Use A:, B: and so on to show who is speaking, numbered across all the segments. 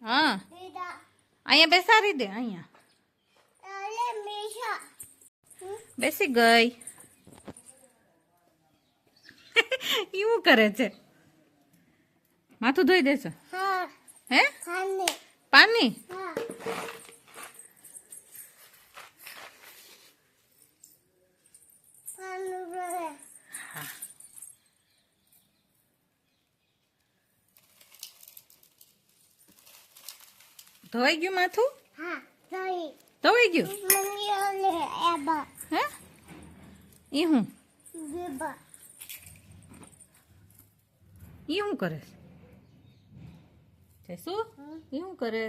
A: હા અહીંયા બેસાડી દે. અહીંયા બેસી ગઈ. એવું કરે છે. માથું ધોઈ દેશે. હે પાણી ધોઈ ગયું માથું? ધોઈ ગયું? હે ઈ હું ઈ હું કરે છે? શું ઈ હું કરે?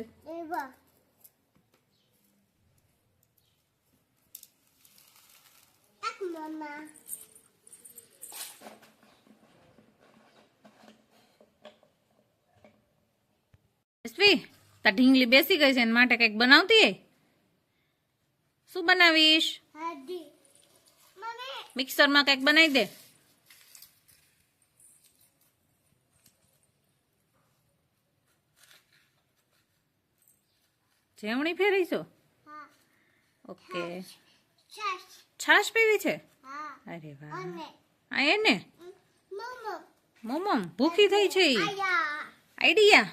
A: તા ઢીંગલી બેસી ગઈ છે એના માટે કઈક બનાવતી. શું બનાવીશ? મિક્સરમાં કઈક બનાવી દે. જેવણી ફેરીશો? ઓકે. છાશ પીવી છે? અરે વાહ. આ એને મમ્મ ભૂખી થઈ છે. Idea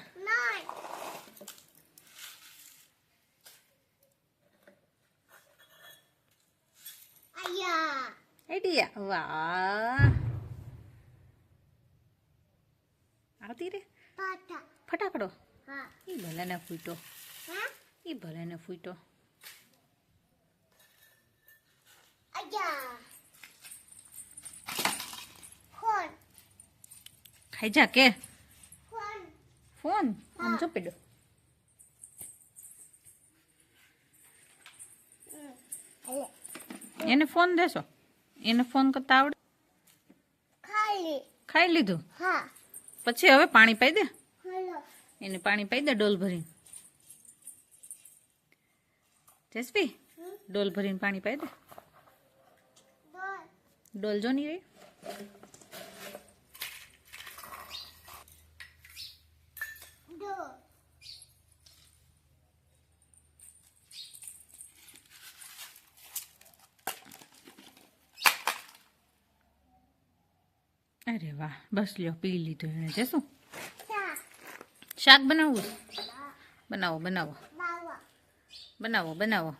A: idea. વાહ આવતી રે ફટાકડો. ઈ ભલે ને ફૂટો. ઈ ભલે ને ફૂટો. ખાઈ જા કે ફોન આમ જો પેડો. એને ફોન દેશો? એને ફોન કરતા આવડે? ખાઈ લીધું? પછી હવે પાણી પાઈ દે. એને પાણી પાઈ દે ડોલ ભરીને. જસવી ડોલ ભરીને પાણી પાઈ દે. ડોલ જો ની રહી. અરે વાહ બસ લ્યો પી લીધું એને. જશું શાક બનાવવું? બનાવો બનાવો બનાવો બનાવો.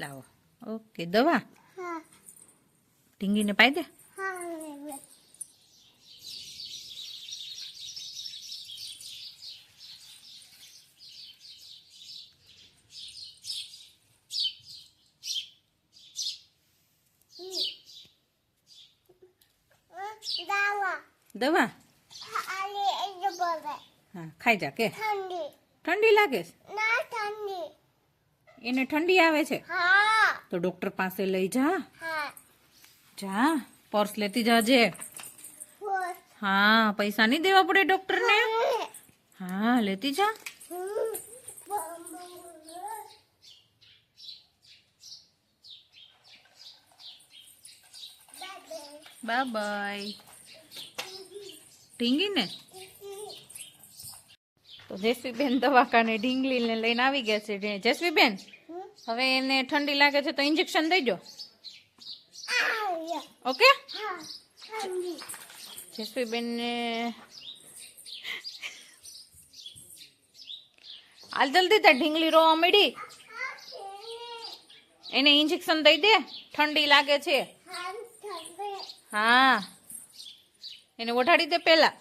A: લાવો. ઓકે દવા ઢીંગીને પાઈ દે. દવા હા ખાઈ જા કે. ઠંડી લાગે છે? એને ઠંડી આવે છે તો ડોક્ટર પાસે લઈ જા. જા પર્સ લેતી જાજે. હા પૈસા નહીં દેવા પડે ડોક્ટર ને. હા લેતી જા. Bye bye. ઢીંગી ને તો જસવીબેન દવાખાને ઢીંગલીને લઈને આવી ગયા છે. જસવીબેન હવે એને ઠંડી લાગે છે તો ઇન્જેક્શન દઈ દો. ઓકે જસવીબેન ને હાલ જલ્દી તાર ઢીંગલી રોવા મળી. એને ઇન્જેક્શન દઈ દે. ઠંડી લાગે છે. હા એને ઓઢાડી દે પેલા.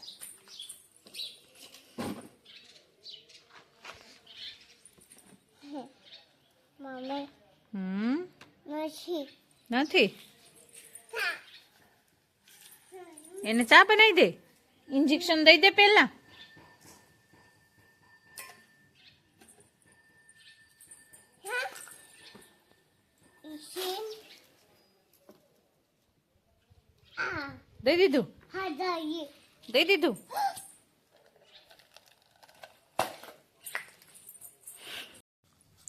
A: નથી એને ચા બનાવી દે. ઇન્જેક્શન દઈ દે પેલા. દઈ દીધું? દઈ દીધું?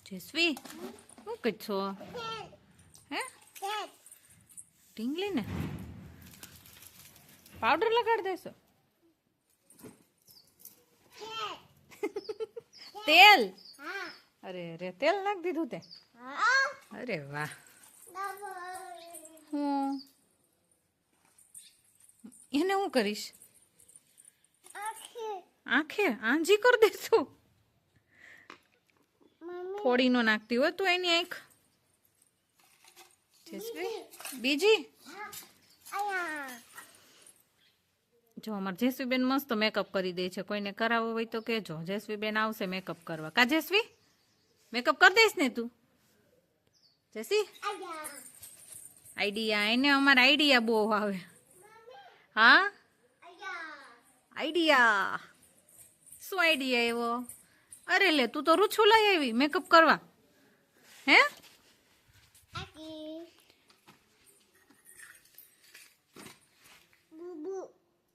A: જસવી શું કરશો? હે ઢીંગલી ને પાવડર લગાડી દેશો? તેલ? અરે અરે તેલ નાખી દીધું તે? અરે વાહ. હું એને હું કરીશ? આંખે આંજી કરી દેશું? થોડી નો નાખતી હોય તું એની આંખ. જેસવી બીજી જો અમારે જેસવીબેન મસ્ત મેકઅપ કરી દે છે. કોઈને કરાવવો હોય તો કહેજો, જેસવીબેન આવશે મેકઅપ કરવા. કા જેસવી મેકઅપ કરી દઈશ ને તું? જેસી આઈડિયા, એને અમારા આઈડિયા બહુ આવે. હા આઈડિયા, શું આઈડિયા એવો? અરે લે, તું તો રૂછું લઈ આવી મેકઅપ કરવા. હે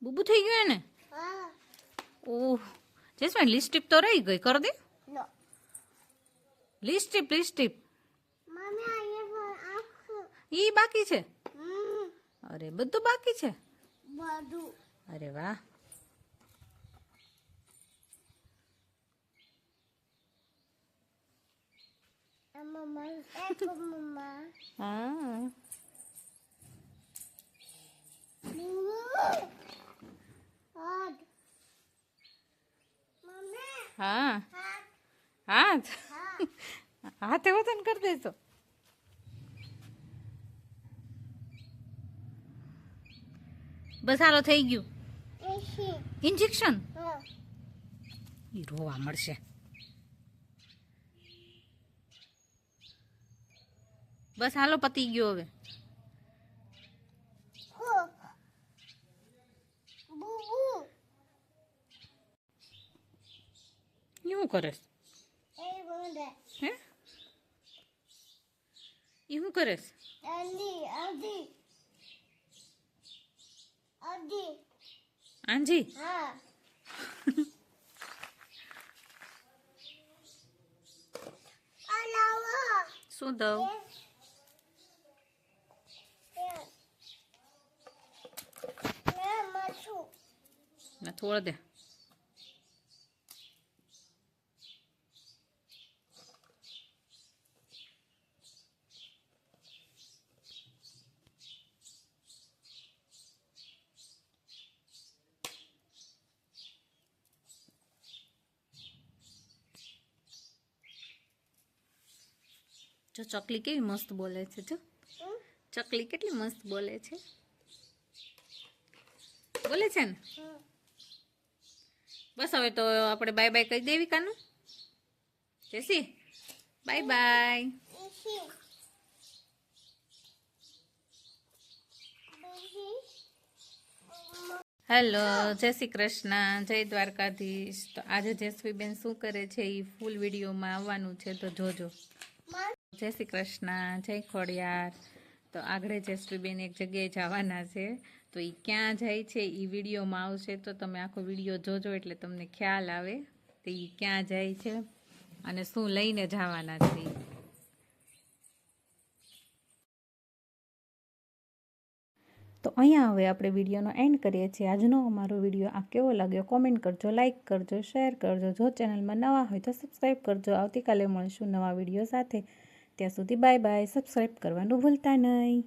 A: બુબુ થઈ ગયું એને? ઓહ જેસમીન, લિપસ્ટિક તો રહી ગઈ, કર દે લિપસ્ટિક. લિપસ્ટિક ઈ બાકી છે? અરે બધું બાકી છે? અરે વાહ. હા હાથ હાથે વતન કરી દેશો? બસ હાલો થઈ ગયું. ઇન્જેક્શન ઈ રોવા મળશે. બસ હાલો પતી ગયો હવે. શું કરે? હે ઈ શું કરે? આંજી શું દઉં? થોડ દે. જો ચકલી કેવી મસ્ત બોલે છે. જો ચકલી કેટલી મસ્ત બોલે છે. બોલે છે ને? બસ હવે તો આપણે બાય બાય કહી દેવી કાનું. જેસી બાય બાય. હેલો, જય શ્રી કૃષ્ણ, જય દ્વારકાધીશ. તો આજે જેસવીબેન શું કરે છે એ ફૂલ વિડીયોમાં આવવાનું છે, તો જોજો. જય શ્રી કૃષ્ણ, જય ખોડિયાર. તો આગળ જેસવીબેન એક જગ્યાએ જવાના છે, તો એ ક્યાં જાય છે એ વિડીયોમાં આવશે. તો તમે આખો વિડીયો જોજો એટલે તમને ખ્યાલ આવે તો એ ક્યાં જાય છે અને શું લઈને જવાના છે. તો અહીંયા હવે આપણે વિડીયોનો એન્ડ કરીએ છીએ. આજનો અમારો વિડીયો આ કેવો લાગ્યો કોમેન્ટ કરજો, લાઇક કરજો, શેર કરજો. જો ચેનલમાં નવા હોય તો સબસ્ક્રાઈબ કરજો. આવતીકાલે મળીશું નવા વિડીયો સાથે. ત્યાં સુધી બાય બાય. સબસ્ક્રાઈબ કરવાનું ભૂલતા નહીં.